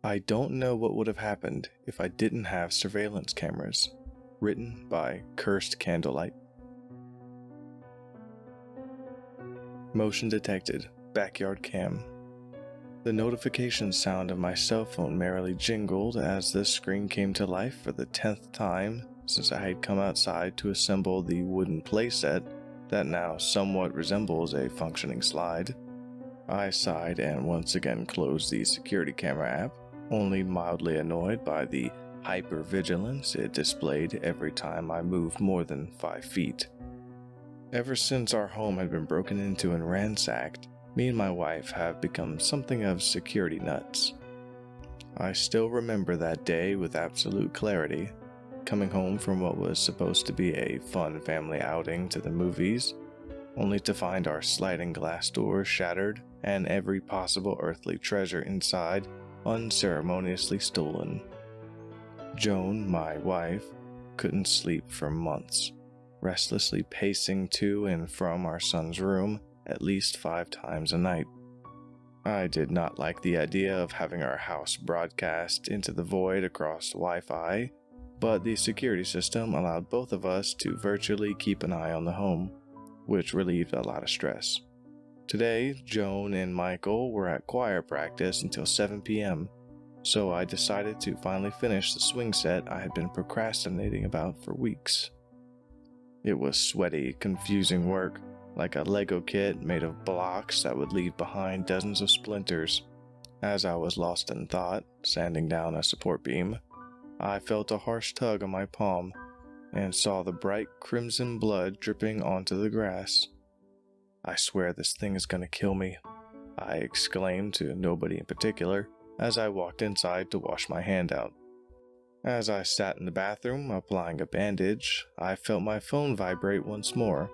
I don't know what would have happened if I didn't have surveillance cameras. Written by Cursed Candlelight. Motion detected. Backyard cam. The notification sound of my cell phone merrily jingled as the screen came to life for the 10th time since I had come outside to assemble the wooden playset that now somewhat resembles a functioning slide. I sighed and once again closed the security camera app, only mildly annoyed by the hypervigilance it displayed every time I moved more than 5 feet. Ever since our home had been broken into and ransacked, me and my wife have become something of security nuts. I still remember that day with absolute clarity, coming home from what was supposed to be a fun family outing to the movies, only to find our sliding glass door shattered and every possible earthly treasure inside unceremoniously stolen. Joan, my wife, couldn't sleep for months, restlessly pacing to and from our son's room at least 5 times a night. I did not like the idea of having our house broadcast into the void across Wi-Fi, but the security system allowed both of us to virtually keep an eye on the home, which relieved a lot of stress. Today, Joan and Michael were at choir practice until 7 p.m., so I decided to finally finish the swing set I had been procrastinating about for weeks. It was sweaty, confusing work, like a Lego kit made of blocks that would leave behind dozens of splinters. As I was lost in thought, sanding down a support beam, I felt a harsh tug on my palm and saw the bright crimson blood dripping onto the grass. "I swear this thing is gonna kill me," I exclaimed to nobody in particular as I walked inside to wash my hand out. As I sat in the bathroom applying a bandage, I felt my phone vibrate once more.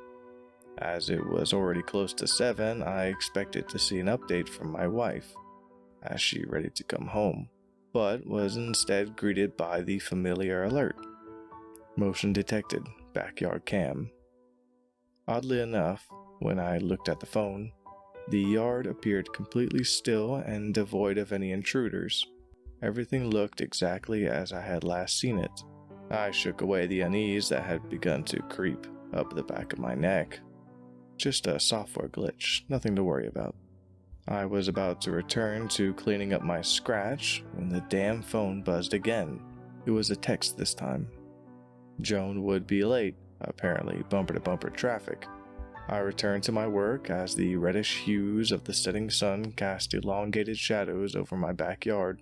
As it was already close to 7, I expected to see an update from my wife, as she ready to come home, but was instead greeted by the familiar alert. Motion detected. Backyard cam. Oddly enough, when I looked at the phone, the yard appeared completely still and devoid of any intruders. Everything looked exactly as I had last seen it. I shook away the unease that had begun to creep up the back of my neck. Just a software glitch, nothing to worry about. I was about to return to cleaning up my scratch when the damn phone buzzed again. It was a text this time. Joan would be late, apparently bumper-to-bumper traffic. I returned to my work as the reddish hues of the setting sun cast elongated shadows over my backyard.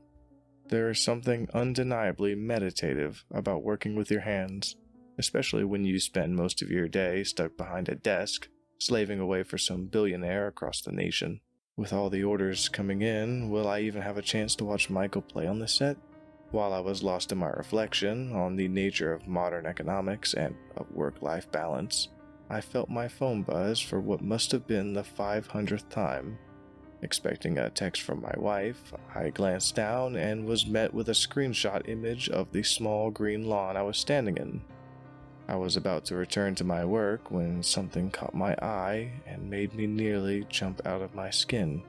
There is something undeniably meditative about working with your hands, especially when you spend most of your day stuck behind a desk, slaving away for some billionaire across the nation. With all the orders coming in, will I even have a chance to watch Michael play on the set? While I was lost in my reflection on the nature of modern economics and of work-life balance, I felt my phone buzz for what must have been the 500th time. Expecting a text from my wife, I glanced down and was met with a screenshot image of the small green lawn I was standing in. I was about to return to my work when something caught my eye and made me nearly jump out of my skin.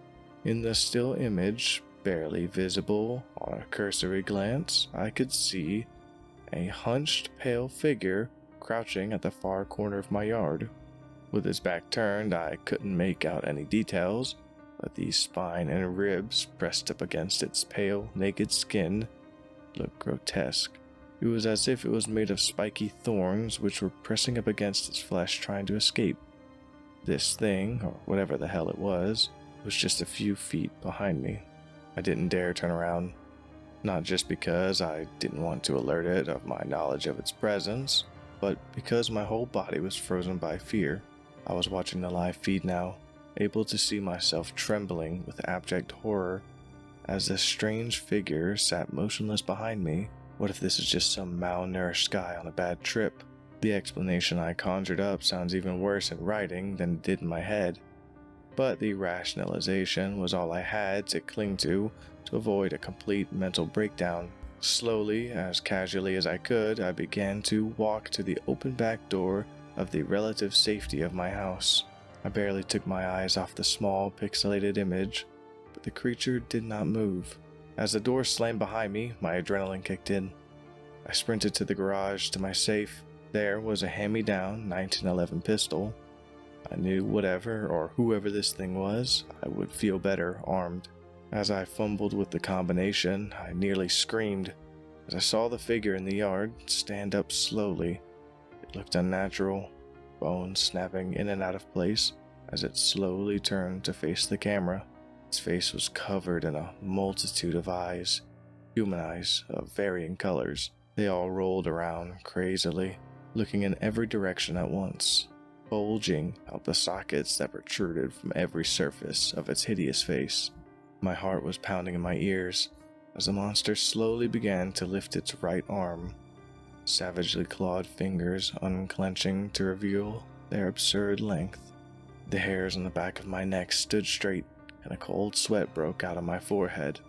In the still image, barely visible on a cursory glance, I could see a hunched, pale figure crouching at the far corner of my yard. With its back turned, I couldn't make out any details, but the spine and ribs pressed up against its pale, naked skin looked grotesque. It was as if it was made of spiky thorns which were pressing up against its flesh trying to escape. This thing, or whatever the hell it was just a few feet behind me. I didn't dare turn around, not just because I didn't want to alert it of my knowledge of its presence, but because my whole body was frozen by fear. I was watching the live feed now, able to see myself trembling with abject horror as this strange figure sat motionless behind me. What if this is just some malnourished guy on a bad trip? The explanation I conjured up sounds even worse in writing than it did in my head, but the rationalization was all I had to cling to avoid a complete mental breakdown. Slowly, as casually as I could, I began to walk to the open back door of the relative safety of my house. I barely took my eyes off the small, pixelated image, but the creature did not move. As the door slammed behind me, my adrenaline kicked in. I sprinted to the garage to my safe. There was a hand-me-down 1911 pistol. I knew whatever or whoever this thing was, I would feel better armed. As I fumbled with the combination, I nearly screamed as I saw the figure in the yard stand up slowly. It looked unnatural, bones snapping in and out of place as it slowly turned to face the camera. Its face was covered in a multitude of eyes, human eyes of varying colors. They all rolled around crazily, looking in every direction at once, bulging out the sockets that protruded from every surface of its hideous face. My heart was pounding in my ears as the monster slowly began to lift its right arm, savagely clawed fingers unclenching to reveal their absurd length. The hairs on the back of my neck stood straight, and a cold sweat broke out on my forehead.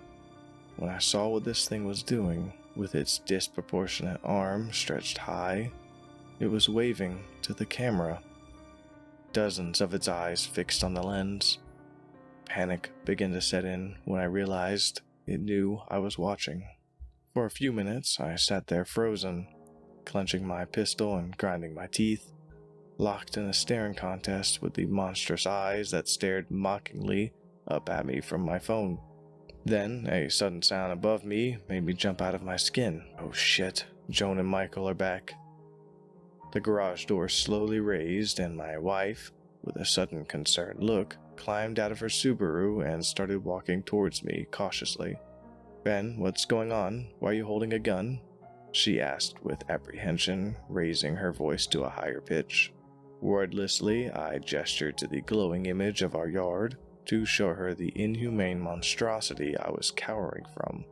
When I saw what this thing was doing, with its disproportionate arm stretched high, it was waving to the camera. Dozens of its eyes fixed on the lens. Panic began to set in when I realized it knew I was watching. For a few minutes, I sat there frozen, clenching my pistol and grinding my teeth, locked in a staring contest with the monstrous eyes that stared mockingly up at me from my phone. Then, a sudden sound above me made me jump out of my skin. Oh shit, Joan and Michael are back. The garage door slowly raised, and my wife, with a sudden concerned look, climbed out of her Subaru and started walking towards me cautiously. "Ben, what's going on? Why are you holding a gun?" she asked with apprehension, raising her voice to a higher pitch. Wordlessly, I gestured to the glowing image of our yard to show her the inhumane monstrosity I was cowering from.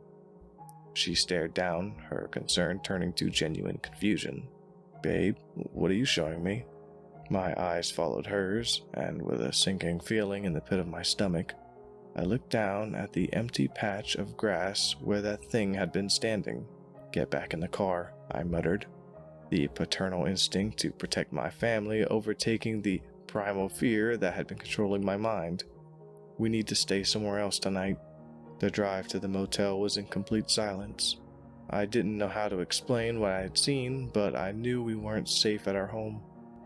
She stared down, her concern turning to genuine confusion. "Babe, what are you showing me?" My eyes followed hers, and with a sinking feeling in the pit of my stomach, I looked down at the empty patch of grass where that thing had been standing. "Get back in the car," I muttered, the paternal instinct to protect my family overtaking the primal fear that had been controlling my mind. "We need to stay somewhere else tonight." The drive to the motel was in complete silence. I didn't know how to explain what I had seen, but I knew we weren't safe at our home.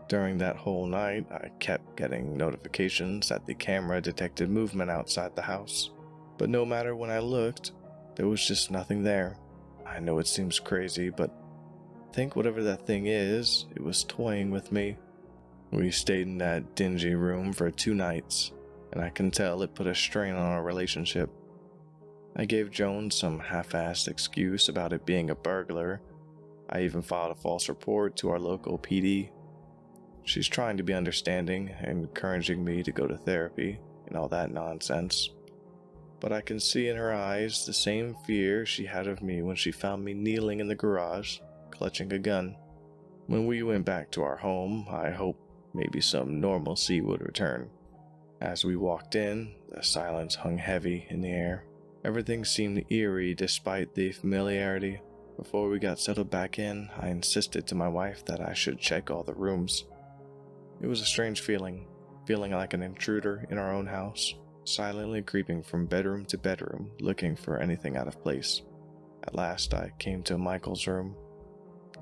During that whole night, I kept getting notifications that the camera detected movement outside the house. But no matter when I looked, there was just nothing there. I know it seems crazy, but think whatever that thing is, it was toying with me. We stayed in that dingy room for 2 nights, and I can tell it put a strain on our relationship. I gave Joan some half-assed excuse about it being a burglar. I even filed a false report to our local PD. She's trying to be understanding, encouraging me to go to therapy and all that nonsense. But I can see in her eyes the same fear she had of me when she found me kneeling in the garage, clutching a gun. When we went back to our home, I hoped maybe some normalcy would return. As we walked in, the silence hung heavy in the air. Everything seemed eerie despite the familiarity. Before we got settled back in, I insisted to my wife that I should check all the rooms. It was a strange feeling like an intruder in our own house, silently creeping from bedroom to bedroom, looking for anything out of place. At last, I came to Michael's room,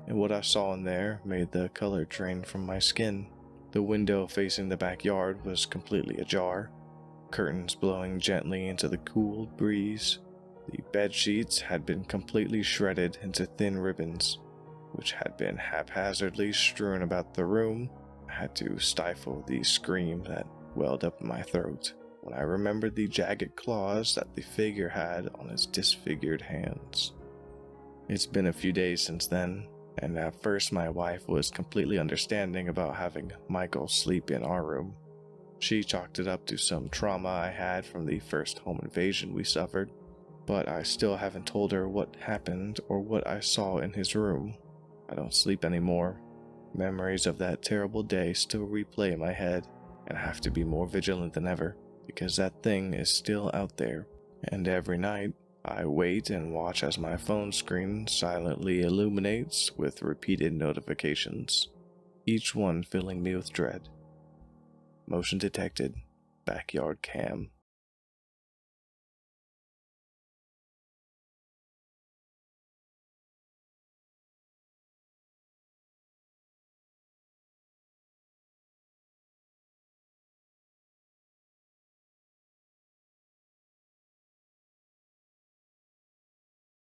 and what I saw in there made the color drain from my skin. The window facing the backyard was completely ajar, curtains blowing gently into the cool breeze. The bed sheets had been completely shredded into thin ribbons, which had been haphazardly strewn about the room. I had to stifle the scream that welled up in my throat when I remembered the jagged claws that the figure had on its disfigured hands. It's been a few days since then, and at first my wife was completely understanding about having Michael sleep in our room. She chalked it up to some trauma I had from the first home invasion we suffered, but I still haven't told her what happened or what I saw in his room. I don't sleep anymore. Memories of that terrible day still replay in my head, and I have to be more vigilant than ever, because that thing is still out there. And every night, I wait and watch as my phone screen silently illuminates with repeated notifications, each one filling me with dread. Motion detected. Backyard cam.